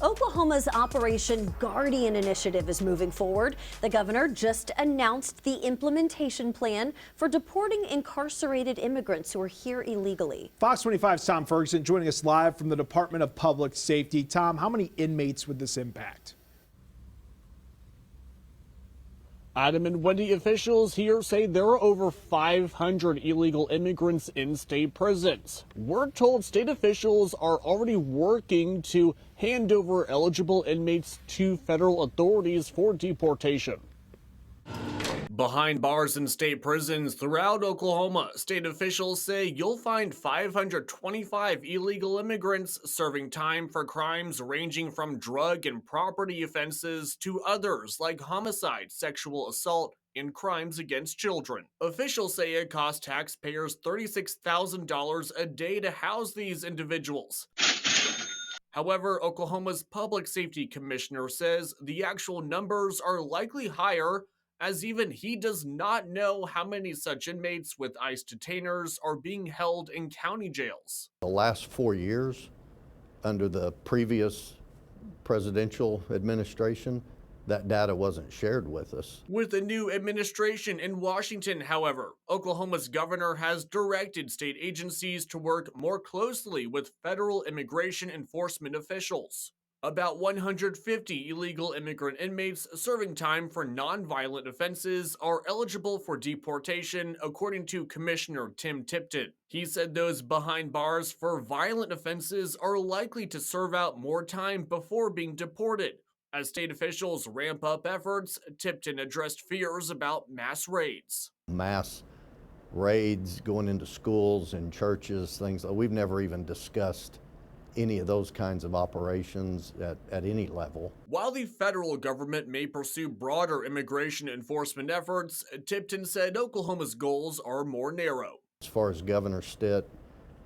Oklahoma's Operation Guardian initiative is moving forward. The governor just announced the implementation plan for deporting incarcerated immigrants who are here illegally. Fox 25's Tom Ferguson joining us live from the Department of Public Safety. Tom, how many inmates would this impact? Adam and Wendy, officials here say there are over 500 illegal immigrants in state prisons. We're told state officials are already working to hand over eligible inmates to federal authorities for deportation. Behind bars in state prisons throughout Oklahoma, state officials say you'll find 525 illegal immigrants serving time for crimes ranging from drug and property offenses to others like homicide, sexual assault, and crimes against children. Officials say it costs taxpayers $36,000 a day to house these individuals. However, Oklahoma's Public Safety Commissioner says the actual numbers are likely higher, as even he does not know how many such inmates with ICE detainers are being held in county jails. The last 4 years, under the previous presidential administration, that data wasn't shared with us. With the new administration in Washington, however, Oklahoma's governor has directed state agencies to work more closely with federal immigration enforcement officials. About 150 illegal immigrant inmates serving time for nonviolent offenses are eligible for deportation, according to Commissioner Tim Tipton. He said those behind bars for violent offenses are likely to serve out more time before being deported. As state officials ramp up efforts, Tipton addressed fears about mass raids. Mass raids going into schools and churches, things that we've never even discussed any of those kinds of operations at any level. While the federal government may pursue broader immigration enforcement efforts, Tipton said Oklahoma's goals are more narrow. As far as Governor Stitt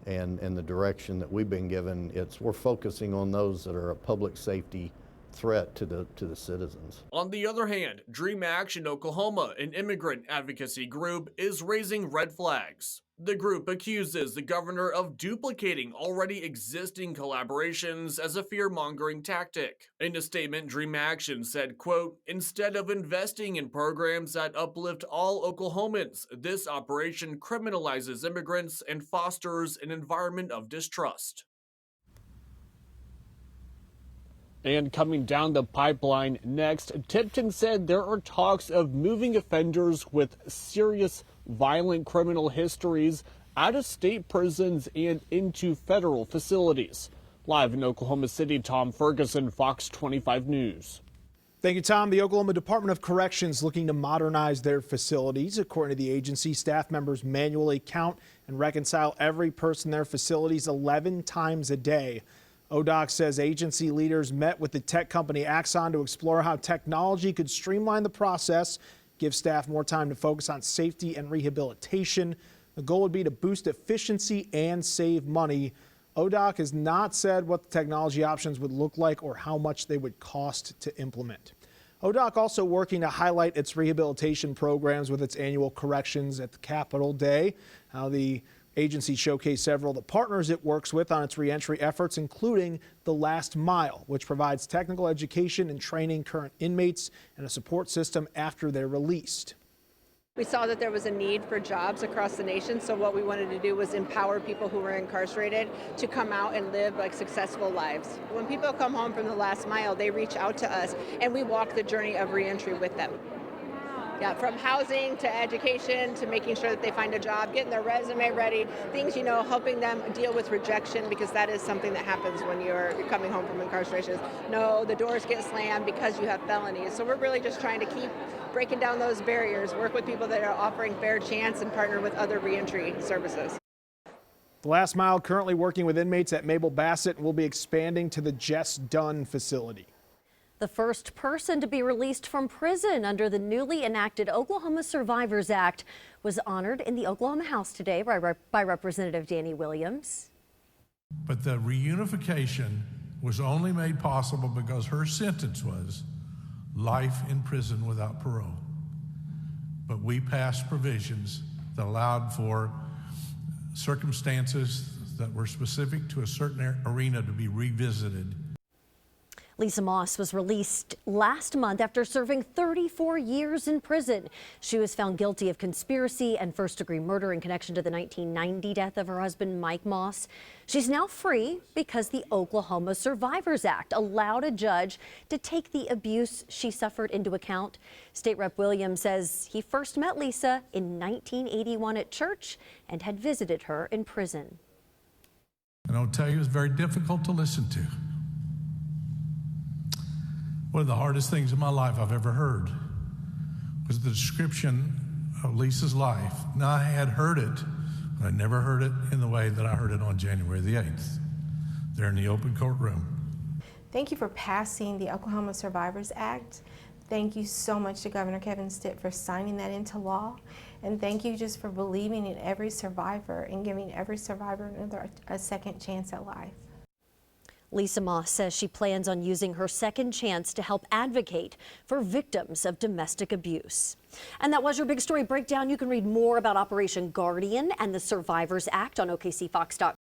and the direction that we've been given, we're focusing on those that are a public safety threat to the citizens. On the other hand, Dream Action Oklahoma, an immigrant advocacy group, is raising red flags. The group accuses the governor of duplicating already existing collaborations as a fear-mongering tactic. In a statement, Dream Action said, quote, "Instead of investing in programs that uplift all Oklahomans, this operation criminalizes immigrants and fosters an environment of distrust." And coming down the pipeline next, Tipton said there are talks of moving offenders with serious violent criminal histories out of state prisons and into federal facilities. Live in Oklahoma City, Tom Ferguson, Fox 25 News. Thank you, Tom. The Oklahoma Department of Corrections looking to modernize their facilities. According to the agency, staff members manually count and reconcile every person in their facilities 11 times a day. ODOC says agency leaders met with the tech company Axon to explore how technology could streamline the process, give staff more time to focus on safety and rehabilitation. The goal would be to boost efficiency and save money. ODOC has not said what the technology options would look like or how much they would cost to implement. ODOC also working to highlight its rehabilitation programs with its annual Corrections at the Capitol Day. How the agency showcased several of the partners it works with on its reentry efforts, including the Last Mile, which provides technical education and training current inmates and a support system after they're released. We saw that there was a need for jobs across the nation, so what we wanted to do was empower people who were incarcerated to come out and live like successful lives. When people come home from the Last Mile, they reach out to us and we walk the journey of reentry with them. Yeah, from housing to education to making sure that they find a job, getting their resume ready, things, helping them deal with rejection, because that is something that happens when you're coming home from incarceration. No, the doors get slammed because you have felonies. So we're really just trying to keep breaking down those barriers, work with people that are offering fair chance, and partner with other reentry services. The Last Mile currently working with inmates at Mabel Bassett and will be expanding to the Jess Dunn facility. The first person to be released from prison under the newly enacted Oklahoma Survivors Act was honored in the Oklahoma House today by Representative Danny Williams. But the reunification was only made possible because her sentence was life in prison without parole. But we passed provisions that allowed for circumstances that were specific to a certain arena to be revisited. Lisa Moss was released last month after serving 34 years in prison. She was found guilty of conspiracy and first-degree murder in connection to the 1990 death of her husband, Mike Moss. She's now free because the Oklahoma Survivors Act allowed a judge to take the abuse she suffered into account. State Rep Williams says he first met Lisa in 1981 at church and had visited her in prison. And I'll tell you, it's very difficult to listen to. One of the hardest things in my life I've ever heard was the description of Lisa's life. Now, I had heard it, but I never heard it in the way that I heard it on January the 8th, there in the open courtroom. Thank you for passing the Oklahoma Survivors Act. Thank you so much to Governor Kevin Stitt for signing that into law. And thank you just for believing in every survivor and giving every survivor a second chance at life. Lisa Moss says she plans on using her second chance to help advocate for victims of domestic abuse. And that was your big story breakdown. You can read more about Operation Guardian and the Survivors Act on OKCFox.com.